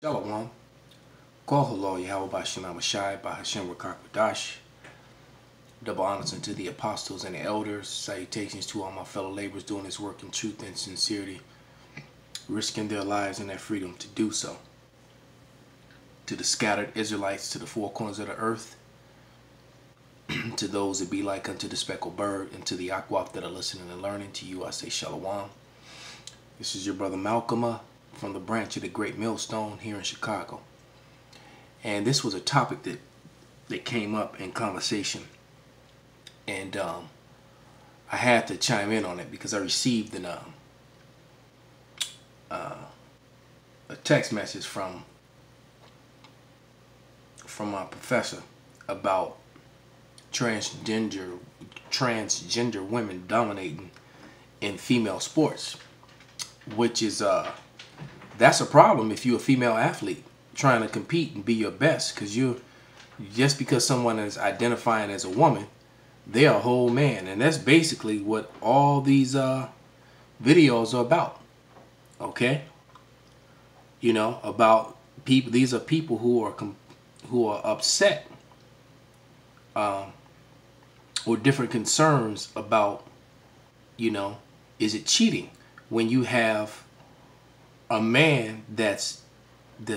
Shalom. Kohalo Yahweh Bashem Amashai Bahashem Rakakwadash. Double honors unto the apostles and the elders. Salutations to all my fellow laborers doing this work in truth and sincerity, risking their lives and their freedom to do so. To the scattered Israelites to the four corners of the earth, to those that be like unto the speckled bird, and to the Akwaf that are listening and learning, to you I say Shalom. This is your brother Malcolm from the branch of the Great Millstone here in Chicago. And this was a topic that came up in conversation. And I had to chime in on it because I received a text message from my professor about transgender women dominating in female sports, which is that's a problem if you're a female athlete trying to compete and be your best, because just because someone is identifying as a woman, they're a whole man. And that's basically what all these videos are about. Okay, you know, about people. These are people who are upset or different concerns about, you know, is it cheating when you have a man that's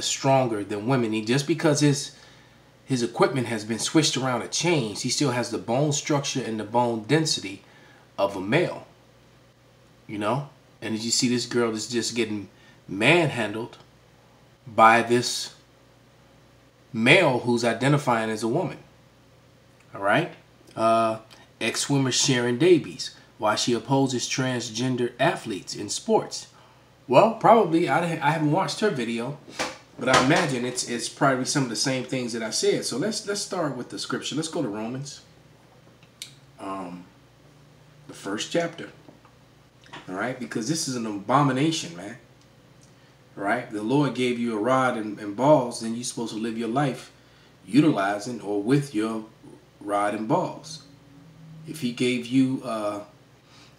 stronger than women? He, just because his equipment has been switched around and changed, he still has the bone structure and the bone density of a male, you know? And as you see, this girl is just getting manhandled by this male who's identifying as a woman. All right? Ex-swimmer Sharon Davies, why she opposes transgender athletes in sports. Well, probably I haven't watched her video, but I imagine it's probably some of the same things that I said. So let's start with the scripture. Let's go to Romans, the first chapter. All right, because this is an abomination, man. All right, the Lord gave you a rod and balls, then you're supposed to live your life utilizing or with your rod and balls. If He gave you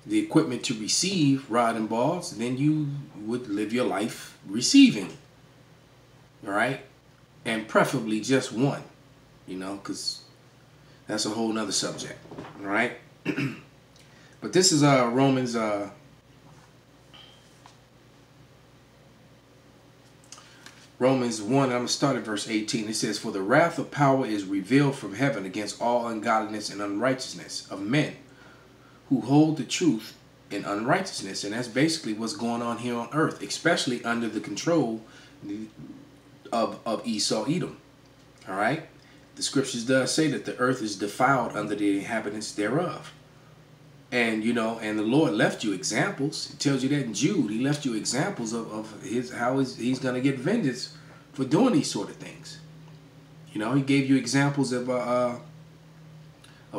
the equipment to receive rod and balls, then you would live your life receiving. All right, and preferably just one, you know, because that's a whole nother subject. All right, but this is Romans 1, I'm going to start at verse 18. It says, "For the wrath of power is revealed from heaven against all ungodliness and unrighteousness of men who hold the truth in unrighteousness." And that's basically what's going on here on earth, especially under the control of Esau Edom. All right, the scriptures does say that the earth is defiled under the inhabitants thereof. And you know, and the Lord left you examples. It tells you that in Jude. He left you examples of how he's going to get vengeance for doing these sort of things. You know, He gave you examples of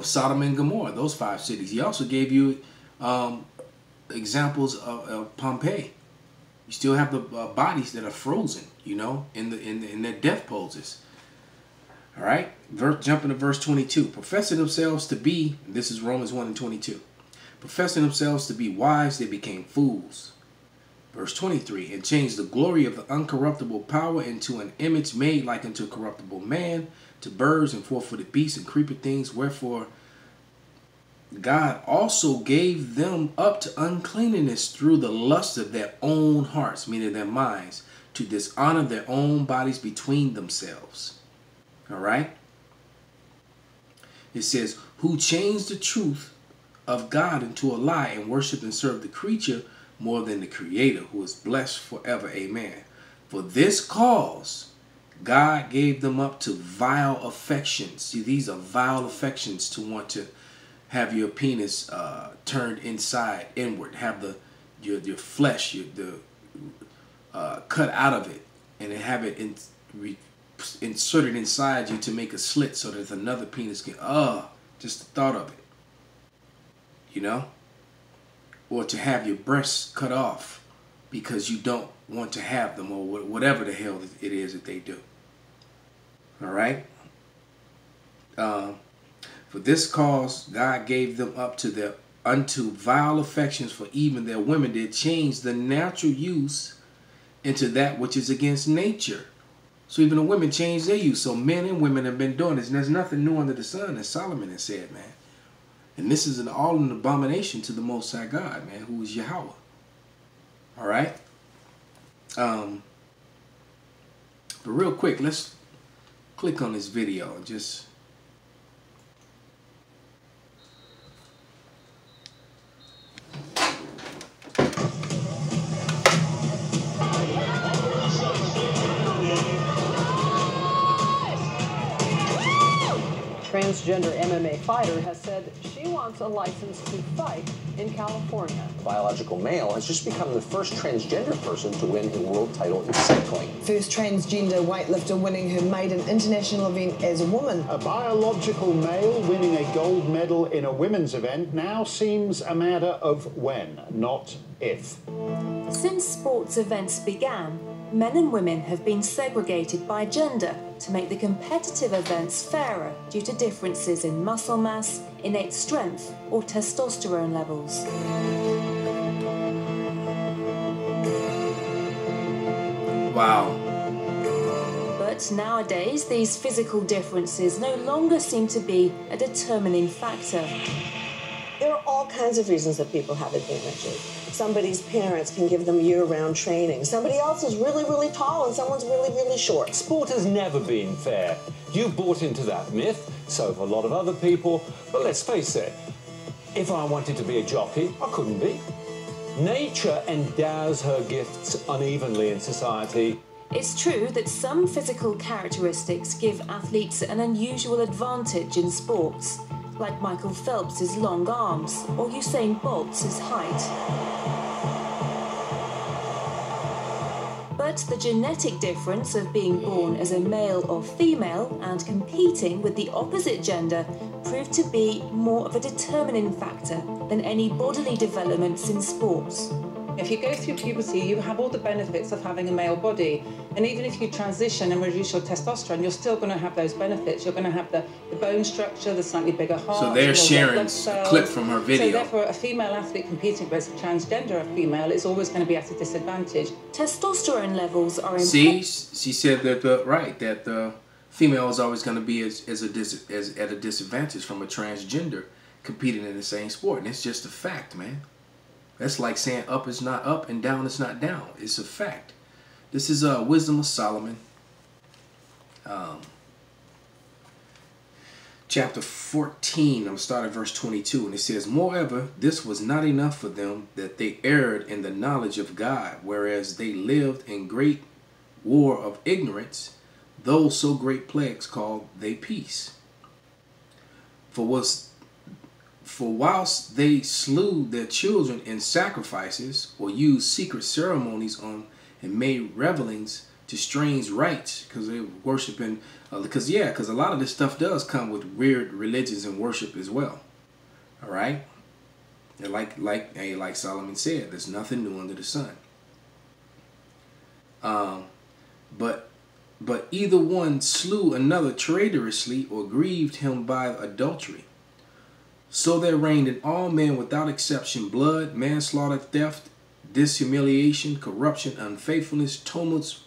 Sodom and Gomorrah, those 5 cities. He also gave you examples of Pompeii. You still have the bodies that are frozen, you know, in their death poses. All right, jumping to verse 22. Professing themselves to be, this is Romans 1 and 22. Professing themselves to be wise, they became fools. Verse 23. And changed the glory of the uncorruptible power into an image made like unto a corruptible man, to birds and four-footed beasts and creeping things. Wherefore God also gave them up to uncleanness through the lust of their own hearts, meaning their minds, to dishonor their own bodies between themselves. All right. It says, who changed the truth of God into a lie, and worship and serve the creature more than the Creator, who is blessed forever. Amen. For this cause God gave them up to vile affections. See, these are vile affections, to want to have your penis turned inward, have your flesh, cut out of it, and have it inserted inside you to make a slit so that another penis can, just the thought of it, you know, or to have your breasts cut off because you don't want to have them, or whatever the hell it is that they do. All right. For this cause God gave them up unto vile affections, for even their women did change the natural use into that which is against nature. So even the women changed their use. So men and women have been doing this. And there's nothing new under the sun, as Solomon has said, man. And this is all an abomination to the Most High God, man, who is Yahweh. All right? But real quick, let's click on this video and just... Transgender MMA fighter has said she wants a license to fight in California. A biological male has just become the first transgender person to win a world title in cycling. First transgender weightlifter winning her maiden international event as a woman. A biological male winning a gold medal in a women's event now seems a matter of when, not if. Since sports events began, men and women have been segregated by gender to make the competitive events fairer due to differences in muscle mass, innate strength, or testosterone levels. Wow. But nowadays, these physical differences no longer seem to be a determining factor. There are all kinds of reasons that people have advantages. Somebody's parents can give them year-round training. Somebody else is really, really tall and someone's really, really short. Sport has never been fair. You bought into that myth, so have a lot of other people. But let's face it, if I wanted to be a jockey, I couldn't be. Nature endows her gifts unevenly in society. It's true that some physical characteristics give athletes an unusual advantage in sports, like Michael Phelps' long arms or Usain Bolt's height. But the genetic difference of being born as a male or female and competing with the opposite gender proved to be more of a determining factor than any bodily developments in sports. If you go through puberty, you have all the benefits of having a male body. And even if you transition and reduce your testosterone, you're still going to have those benefits. You're going to have the bone structure, the slightly bigger heart. So there's Sharon's clip from her video. So therefore, a female athlete competing against a transgender female is always going to be at a disadvantage. Testosterone levels are important. See, she said that that the female is always going to be at a disadvantage from a transgender competing in the same sport. And it's just a fact, man. That's like saying up is not up and down is not down. It's a fact. This is Wisdom of Solomon, chapter 14. I'm going to start at verse 22. And it says, "Moreover, this was not enough for them, that they erred in the knowledge of God, whereas they lived in great war of ignorance, though so great plagues called they peace. For whilst they slew their children in sacrifices, or used secret ceremonies on and made revelings to strange rites," because they were worshiping, because a lot of this stuff does come with weird religions and worship as well. All right, and like Solomon said, there's nothing new under the sun. But either one slew another traitorously or grieved him by adultery. So there reigned in all men without exception blood, manslaughter, theft, dishumiliation, corruption, unfaithfulness, tumults,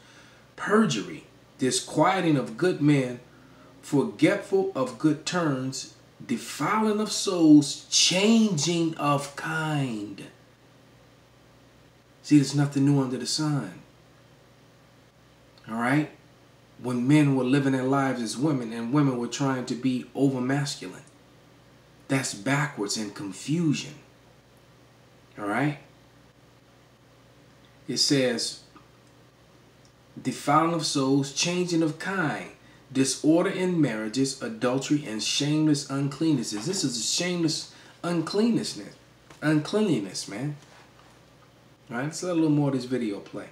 perjury, disquieting of good men, forgetful of good turns, defiling of souls, changing of kind. See, there's nothing new under the sun. All right? When men were living their lives as women and women were trying to be over masculine. That's backwards and confusion. All right? It says, defiling of souls, changing of kind, disorder in marriages, adultery, and shameless uncleannesses. This is a shameless uncleanliness, man. All right, let's let a little more of this video play.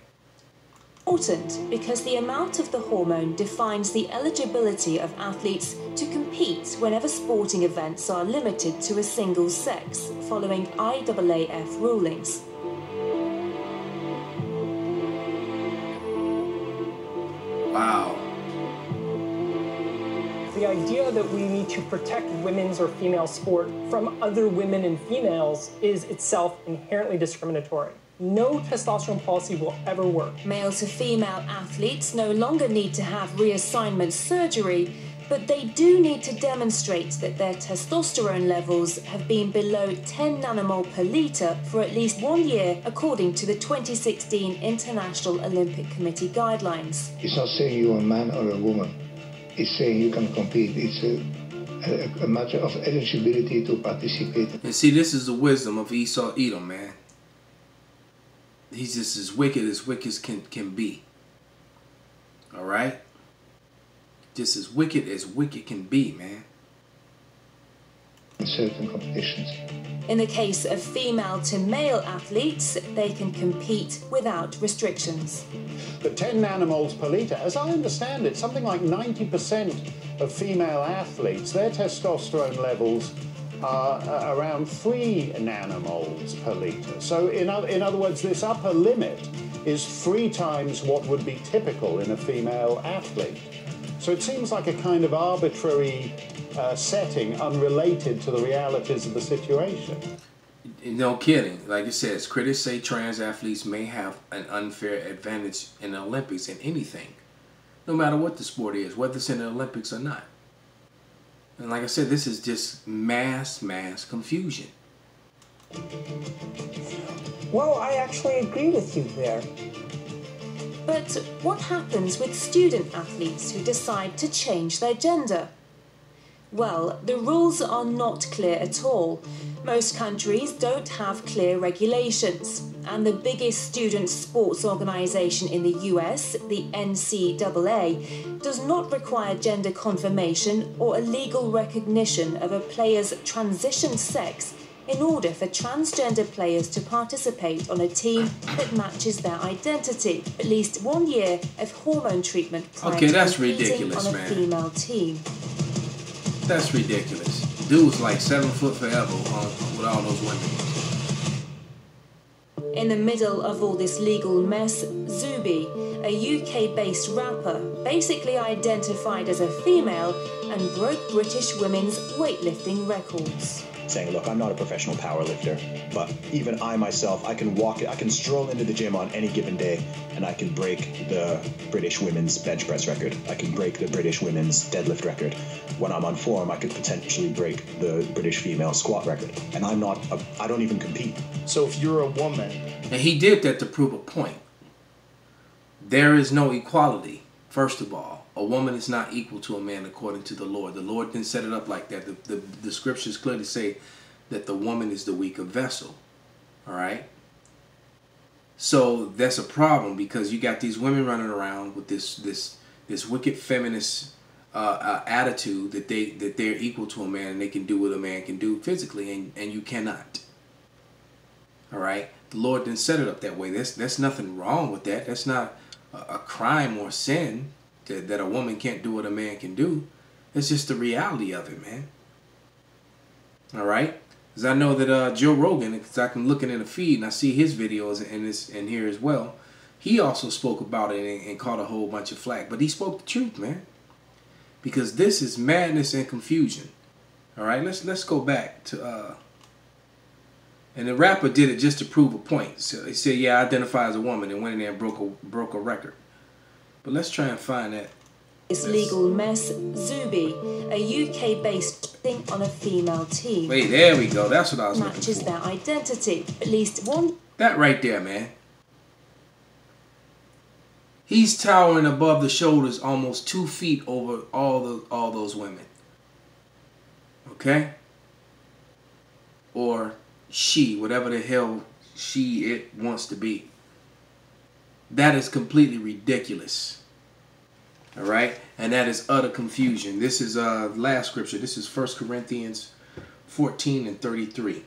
Important because the amount of the hormone defines the eligibility of athletes to compete whenever sporting events are limited to a single sex, following IAAF rulings. Wow. The idea that we need to protect women's or female sport from other women and females is itself inherently discriminatory. no testosterone policy will ever work. Male to female athletes no longer need to have reassignment surgery, but they do need to demonstrate that their testosterone levels have been below 10 nanomole per litre for at least 1 year, according to the 2016 International Olympic Committee guidelines. It's not saying you're a man or a woman. It's saying you can compete. It's a matter of eligibility to participate. And see, this is the wisdom of Esau Edom, man. He's just as wicked can be. All right? Just as wicked can be, man. In certain competitions. In the case of female to male athletes, they can compete without restrictions. But 10 nanomoles per litre, as I understand it, something like 90% of female athletes, their testosterone levels are around 3 nanomoles per litre. So in other words, this upper limit is 3 times what would be typical in a female athlete. So it seems like a kind of arbitrary setting unrelated to the realities of the situation. No kidding. Like it says, critics say trans athletes may have an unfair advantage in the Olympics in anything, no matter what the sport is, whether it's in the Olympics or not. And like I said, this is just mass confusion. Well, I actually agree with you there. But what happens with student athletes who decide to change their gender? Well, the rules are not clear at all. Most countries don't have clear regulations, and the biggest student sports organisation in the US, the NCAA, does not require gender confirmation or a legal recognition of a player's transition sex in order for transgender players to participate on a team that matches their identity. At least 1 year of hormone treatment prior to competing on a female team. That's ridiculous. Dude's like 7 foot forever with all those women. In the middle of all this legal mess, Zuby, a UK-based rapper, basically identified as a female and broke British women's weightlifting records. Saying, look, I'm not a professional powerlifter, but even I myself, I can stroll into the gym on any given day and I can break the British women's bench press record. I can break the British women's deadlift record. When I'm on form, I could potentially break the British female squat record. And I don't even compete. So if you're a woman... And he did that to prove a point. There is no equality, first of all. A woman is not equal to a man according to the Lord. The Lord didn't set it up like that. The scriptures clearly say that the woman is the weaker vessel. All right? So that's a problem because you got these women running around with this wicked feminist attitude that they're equal to a man and they can do what a man can do physically, and you cannot. All right? The Lord didn't set it up that way. There's nothing wrong with that. That's not a crime or sin. That a woman can't do what a man can do. It's just the reality of it, man. All right? Because I know that Joe Rogan, because I'm looking in the feed and I see his videos in here as well, he also spoke about it and caught a whole bunch of flack. But he spoke the truth, man. Because this is madness and confusion. All right? Let's go back to... And the rapper did it just to prove a point. So he said, yeah, I identify as a woman, and went in there and broke a record. But let's try and find that. This legal mess, Zuby, a UK-based thing on a female team. Wait, there we go. That's what I was looking for. Matches their identity. At least one. That right there, man. He's towering above the shoulders almost 2 feet over all those women. Okay? Or she, whatever the hell it wants to be. That is completely ridiculous. All right? And that is utter confusion. This is last scripture. This is 1 Corinthians 14:33.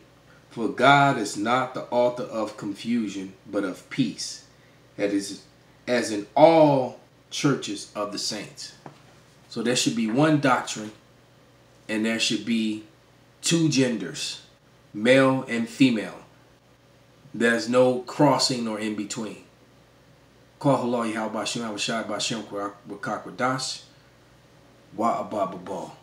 For God is not the author of confusion, but of peace. That is, as in all churches of the saints. So there should be one doctrine, and there should be 2 genders, male and female. There's no crossing or in between. Call Allah Yahweh Bashim Abashai Bashim Kwakakwadash Wa Ababa Ball.